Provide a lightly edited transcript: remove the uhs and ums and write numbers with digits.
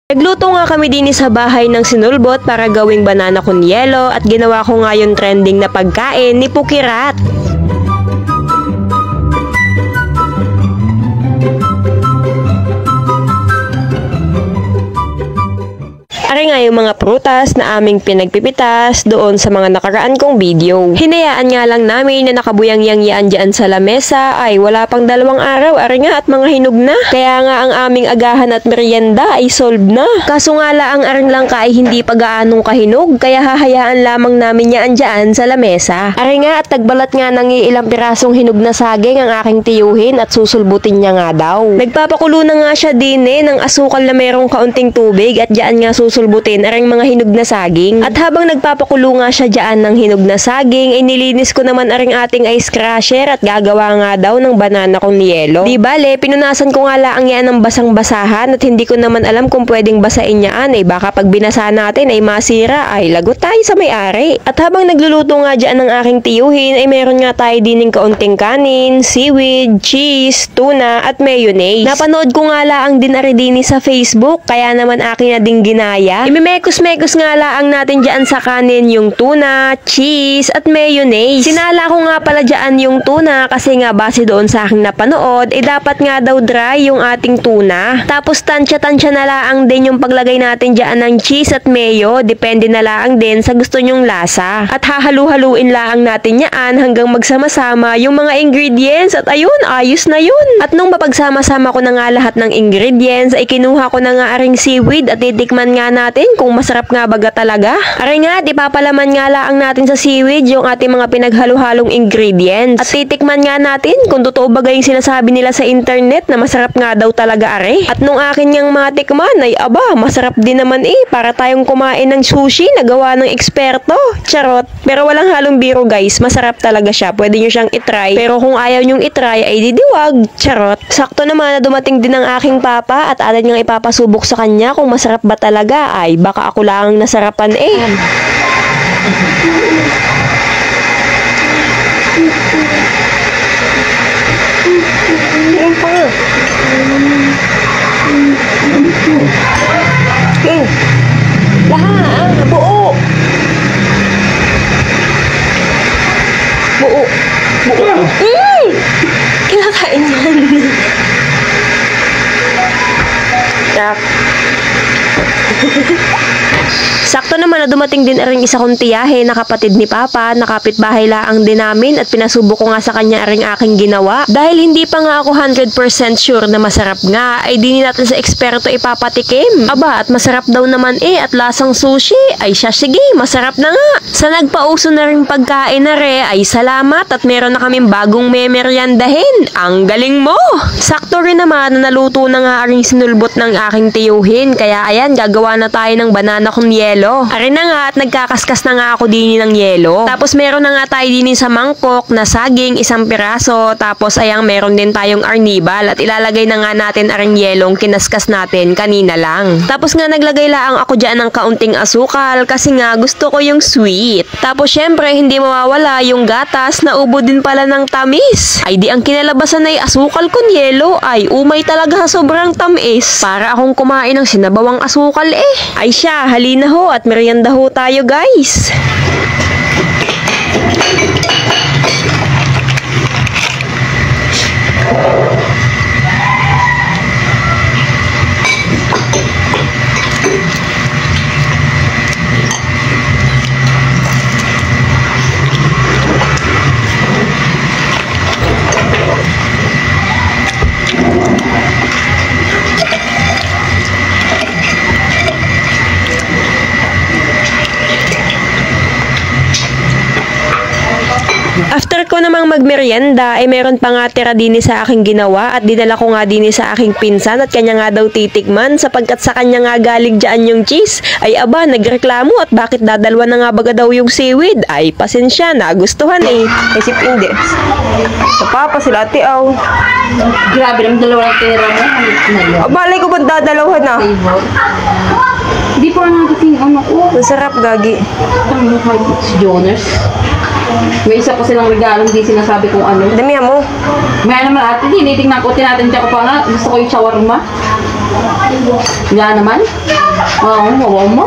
Nagluto nga kami din sa bahay ng sinulbot para gawing banana con yelo at ginawa ko nga yung trending na pagkain ni Pukirat. Ari nga yung mga prutas na aming pinagpipitas doon sa mga nakaraan kong video. Hinayaan nga lang namin na nakabuyang-yangyaan dyan sa lamesa ay wala pang 2 araw. Ari nga at mga hinog na. Kaya nga ang aming agahan at merienda ay solved na. Kaso nga lang aring langka ay hindi pa gaanong kahinog. Kaya hahayaan lamang namin yan dyan sa lamesa. Ari nga at tagbalat nga ng ilang pirasong hinog na saging ang aking tiyuhin at susulbutin niya nga daw. Nagpapakulo na nga siya din ng asukal na merong kaunting tubig at dyan nga susulbutin aring mga hinog na saging. At habang nagpapakulo nga siya dyan ng hinog na saging, ay nilinis ko naman aring ating ice crusher at gagawa nga daw ng banana con yelo. Di bale, pinunasan ko nga laang yan ng basang-basahan at hindi ko naman alam kung pwedeng basain yaan ay baka pag binasa natin ay masira ay lagot tayo sa may-ari. At habang nagluluto nga dyan ng aking tiyuhin ay meron nga tayo din ng kaunting kanin, seaweed, cheese, tuna at mayonnaise. Napanood ko nga laang din ari din sa Facebook kaya naman akin na ding ginaya. Imimekos-mekos nga laang natin dyan sa kanin yung tuna, cheese, at mayonnaise. Sinala ko nga pala dyan yung tuna kasi nga base doon sa aking napanood, dapat nga daw dry yung ating tuna. Tapos tansya-tansya na laang din yung paglagay natin dyan ng cheese at mayo. Depende na laang din sa gusto nyong lasa. At hahalu-haluin laang natin yan hanggang magsama-sama yung mga ingredients. At ayun, ayos na yun. At nung mapagsama-sama ko na nga lahat ng ingredients, ay kinuha ko na nga aring seaweed at titikman nga natin kung masarap nga baga talaga. Aray nga, ipapalaman nga laang natin sa seaweed yung ating mga pinaghalu-halong ingredients. At titikman nga natin kung totoo baga yung sinasabi nila sa internet na masarap nga daw talaga are. At nung akin niyang matikman ay aba, masarap din naman para tayong kumain ng sushi na gawa ng eksperto. Charot. Pero walang halong biro guys, masarap talaga siya. Pwede nyo siyang itry. Pero kung ayaw nyong itry ay didiwag. Charot. Sakto naman na dumating din ang aking papa at atin niyang ipapasubok sa kanya kung masarap ba talaga. Ay, baka ako lang nasarapan Lahat, buo. Buo. Buo. Kinakain yan. Tak. Sakto naman na dumating din aring isa kong tiyahe na kapatid ni Papa, nakapitbahay laang din namin at pinasubo ko nga sa kanya aring aking ginawa. Dahil hindi pa nga ako 100% sure na masarap nga, ay di natin sa eksperto ipapatikim. Aba, at masarap daw naman at lasang sushi. Ay siya, sige, masarap na nga. Sa nagpauso na ring pagkain na ay salamat at meron na kaming bagong memeryandahin. Ang galing mo! Sakto rin naman na naluto na nga aring sinulbot ng aking tiyuhin, kaya ayan, gagawa na tayo ng banana con yelo. Ari na nga at nagkakaskas na nga ako din ng yelo. Tapos meron na nga tayo din sa mangkok na saging 1 piraso. Tapos ayang meron din tayong arnibal at ilalagay na nga natin aring yelong kinaskas natin kanina lang. Tapos nga naglagay laang ako dyan ng kaunting asukal kasi nga gusto ko yung sweet. Tapos syempre hindi mawawala yung gatas na ubo din pala ng tamis. Ay di ang kinalabasan ay asukal con yelo. Ay umay talaga sa sobrang tamis. Para akong kumain ng sinabawang asukal Ay siya, halina ho at merienda ho tayo guys. After ko namang magmerienda, ay meron pa nga tira din sa aking ginawa at dinala ko nga din sa aking pinsan at kanya nga daw titikman sapagkat sa kanya nga galing dyan yung cheese. Ay aba, nagreklamo at bakit dadalwa na nga baga daw yung seaweed. Ay pasensya, nagustuhan Kasi hindi. Sa papa sila ate Grabe naman, dalawa lang tira mo. Balay ko ba dadalawan na? Di po nga kasing ano ko. Masarap gagi. Si Jonas. May isa pa silang regalo, hindi sinasabi kung ano. Dami mo. May naman ate, tinitingnan ko, tinatanong ko pa nga, gusto ko yung shawarma. Nga naman. Oo, mawaw mo.